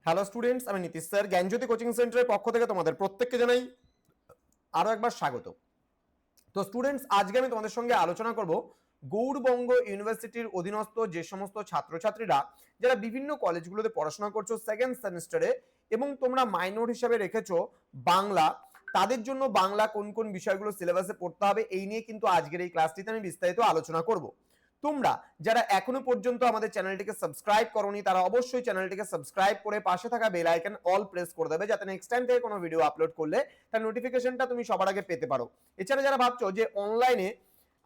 Hello students, আমি Nitish sir জ্ঞানজ্যোতি coaching সেন্টারের পক্ষ থেকে তোমাদের প্রত্যেককে জানাই আরো একবার স্বাগত। তো স্টুডেন্টস, আজকে আমি তোমাদের সঙ্গে আলোচনা করব গৌড়বঙ্গ ইউনিভার্সিটির অধীনস্থ যে সমস্ত ছাত্রছাত্রীরা যারা বিভিন্ন কলেজগুলোতে পড়াশোনা করছো সেকেন্ড সেমিস্টারে এবং তোমরা মাইনর হিসাবে রেখেছো বাংলা, তাদের জন্য বাংলা কোন কোন বিষয়গুলো সিলেবাসে পড়তে হবে এই নিয়ে কিন্তু আজকের এই ক্লাসটিতে আমি বিস্তারিত আলোচনা করব। তোমরা যারা এখনো পর্যন্ত আমাদের চ্যানেলটিকে সাবস্ক্রাইব করোনি তারা অবশ্যই চ্যানেলটিকে সাবস্ক্রাইব করে পাশে থাকা বেল আইকন অল প্রেস করে দেবে, যাতে নেক্সট টাইম থেকে কোনো ভিডিও আপলোড করলে তার নোটিফিকেশনটা তুমি সবার আগে পেতে পারো। এছাড়া যারা ভাবছো যে অনলাইনে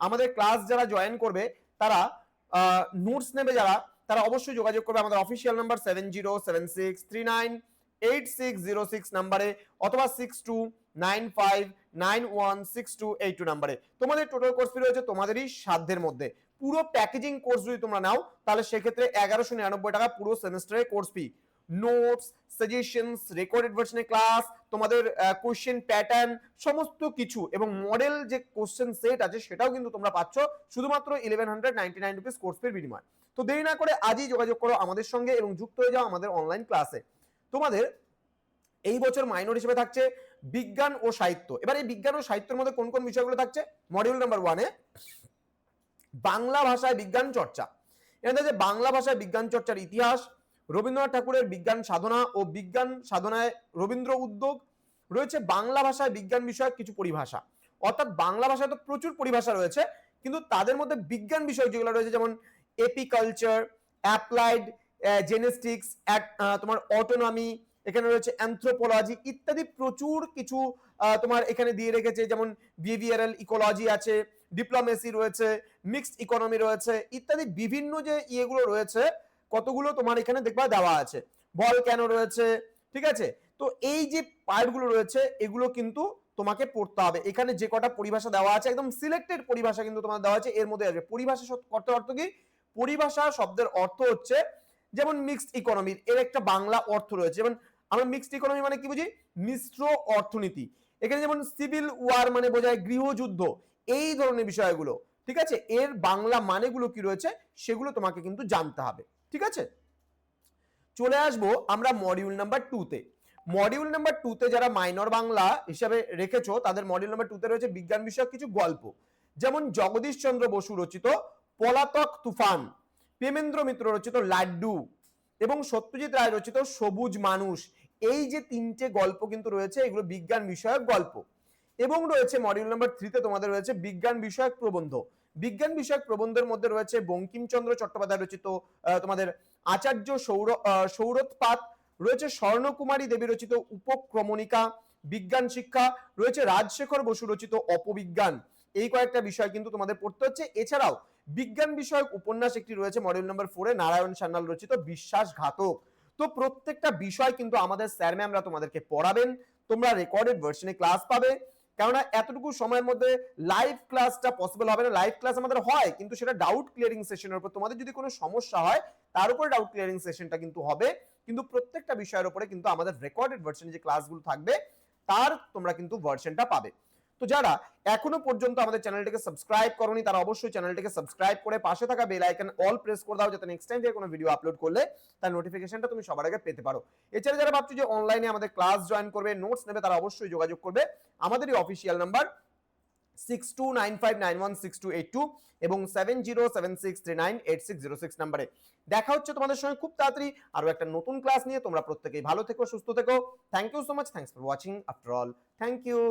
আমাদের ক্লাস যারা জয়েন করবে তারা নোটস নেবে, যারা তারা অবশ্যই যোগাযোগ করবে আমাদের অফিসিয়াল নাম্বার 7076398606 নাম্বারে অথবা 6295916282 নাম্বারে। তোমাদের টোটাল কোর্স ফি রয়েছে তোমাদেরই সাধ্যের মধ্যে। পুরো প্যাকেজিং কোর্স যদি তোমরা নাও তাহলে সেক্ষেত্রে 1199 টাকা পুরো সেমিস্টারের course fee. Notes, suggestions, recorded ভার্সনের ক্লাস, তোমাদের কোশ্চেন প্যাটার্ন সমস্ত কিছু এবং মডেল যে কোশ্চেন সেট আছে সেটাও কিন্তু তোমরা পাচ্ছ শুধুমাত্র 1199 রুপিস কোর্স ফির বিনিময়। তো দেরি না করে আজই যোগাযোগ করো আমাদের সঙ্গে এবং যুক্ত হয়ে যাও আমাদের অনলাইন ক্লাসে। তোমাদের এই বছর মাইনর হিসেবে থাকছে বিজ্ঞান ও সাহিত্য। এবার এই বিজ্ঞান ও সাহিত্যের মধ্যে কোন কোন বিষয়গুলো থাকছে? মডিউল নাম্বার 1-এ বাংলা ভাষায় বিজ্ঞান চর্চা। এটা যে বাংলা ভাষায় বিজ্ঞান চর্চার ইতিহাস, রবীন্দ্রনাথ ঠাকুরের বিজ্ঞান সাধনা ও বিজ্ঞান সাধনায় রবীন্দ্র উদ্যোগ, রয়েছে বাংলা ভাষায় বিজ্ঞান বিষয়ক কিছু পরিভাষা। অর্থাৎ বাংলা ভাষায় তো প্রচুর পরিভাষা রয়েছে, কিন্তু তাদের মধ্যে বিজ্ঞান বিষয় যেগুলো রয়েছে যেমন এপিকালচার, অ্যাপ্লাইড জেনেটিক্স, তোমার অটোনমি, এখানে রয়েছে অ্যানথ্রোপোলজি ইত্যাদি প্রচুর কিছু তোমার এখানে দিয়ে রেখেছে, যেমন বিহেভিয়ারাল ইকোলজি আছে, ডিপ্লোমেসি রয়েছে, মিক্সড ইকোনমি রয়েছে ইত্যাদি বিভিন্ন যে ইয়েগুলো রয়েছে কতগুলো তোমার এখানে দেখবা দেওয়া আছে। বল কেন রয়েছে, ঠিক আছে। তো এই যে পার্টগুলো রয়েছে এগুলো কিন্তু তোমাকে পড়তে হবে। এখানে যে কটা পরিভাষা দেওয়া আছে একদম সিলেক্টেড পরিভাষা কিন্তু তোমার দেওয়া আছে, এর মধ্যে আসবে পরিভাষা করতে অর্থ কি? পরিভাষা শব্দের অর্থ হচ্ছে যেমন মিক্সড ইকোনমির এর একটা বাংলা অর্থ রয়েছে, যেমন আমরা মিক্সড ইকোনমি মানে কি বুঝি? মিশ্র অর্থনীতি। এখানে যেমন সিভিল ওয়ার মানে বোঝায় গৃহযুদ্ধ, এই ধরনের বিষয়গুলো, ঠিক আছে। এর বাংলা মানেগুলো কি রয়েছে সেগুলো তোমাকে কিন্তু জানতে হবে, ঠিক আছে। চলে আসবো আমরা মডিউল নাম্বার 2-তে। মডিউল নাম্বার 2-তে যারা মাইনর বাংলা হিসাবে রেখেছো তাদের মডিউল নাম্বার 2-তে রয়েছে বিজ্ঞান বিষয়ক কিছু গল্প, যেমন জগদীশ চন্দ্র বসু রচিত পলাতক তুফান, প্রেমেন্দ্র মিত্র রচিত লাড্ডু এবং সত্যজিৎ রায় রচিত সবুজ মানুষ। এই যে তিনটে গল্প কিন্তু রয়েছে এগুলো বিজ্ঞান বিষয়ক গল্প। এবং রয়েছে মডিউল নাম্বার 3-তে তোমাদের রয়েছে বিজ্ঞান বিষয়ক প্রবন্ধ। বিজ্ঞান বিষয়ক প্রবন্ধের মধ্যে রয়েছে বঙ্কিমচন্দ্র চট্টোপাধ্যায় রচিত তোমাদের আচার্য সৌরোৎপাত, রয়েছে স্বর্ণকুমারী দেবী রচিত উপক্রমণিকা বিজ্ঞান শিক্ষা, রয়েছে রাজশেখর বসু রচিত অপবিজ্ঞান। এই কয়েকটা বিষয় কিন্তু তোমাদের পড়তে হচ্ছে। এছাড়াও বিজ্ঞান বিষয়ক উপন্যাস একটি রয়েছে মডিউল নাম্বার 4-এ, নারায়ণ সান্যাল রচিত বিশ্বাসঘাতক। তো প্রত্যেকটা বিষয় কিন্তু আমাদের স্যার ম্যামরা তোমাদেরকে পড়াবেন, তোমরা রেকর্ডেড ভার্সনে ক্লাস পাবে। কেননা এতটুকু সময়ের মধ্যে লাইভ ক্লাসটা পসিবল হবে না। লাইভ ক্লাস আমাদের হয় কিন্তু সেটা ডাউট ক্লিয়ারিং সেশনের উপর, তোমাদের যদি কোনো সমস্যা হয় তার উপরে ডাউট ক্লিয়ারিং সেশনটা কিন্তু হবে, কিন্তু প্রত্যেকটা বিষয়ের উপরে কিন্তু আমাদের রেকর্ডেড ভার্সনে যে ক্লাসগুলো থাকবে তার তোমরা কিন্তু ভার্সনটা পাবে। তো যারা এখনো পর্যন্ত আমাদের চ্যানেলটিকে সাবস্ক্রাইব করোনি তারা অবশ্যই চ্যানেলটিকে সাবস্ক্রাইব করে পাশে থাকা বেল আইকন অল প্রেস করে দাও, যাতে নেক্সট টাইম থেকে কোনো ভিডিও আপলোড করলে তার নোটিফিকেশনটা তুমি সবার আগে পেতে পারো। এছাড়া যারা ভাবছো যে অনলাইনে আমাদের ক্লাস জয়েন করবে, নোটস নেবে, তারা অবশ্যই যোগাযোগ করবে আমাদেরই অফিসিয়াল নাম্বার 6295916282 এবং 7076398606 নাম্বারে। দেখা হচ্ছে তোমাদের সঙ্গে খুব তাড়াতাড়ি আরো একটা নতুন ক্লাস নিয়ে। তোমরা প্রত্যেকেই ভালো থেকো, সুস্থ থেকো। Thank you so much, thanks for watching after all, thank you.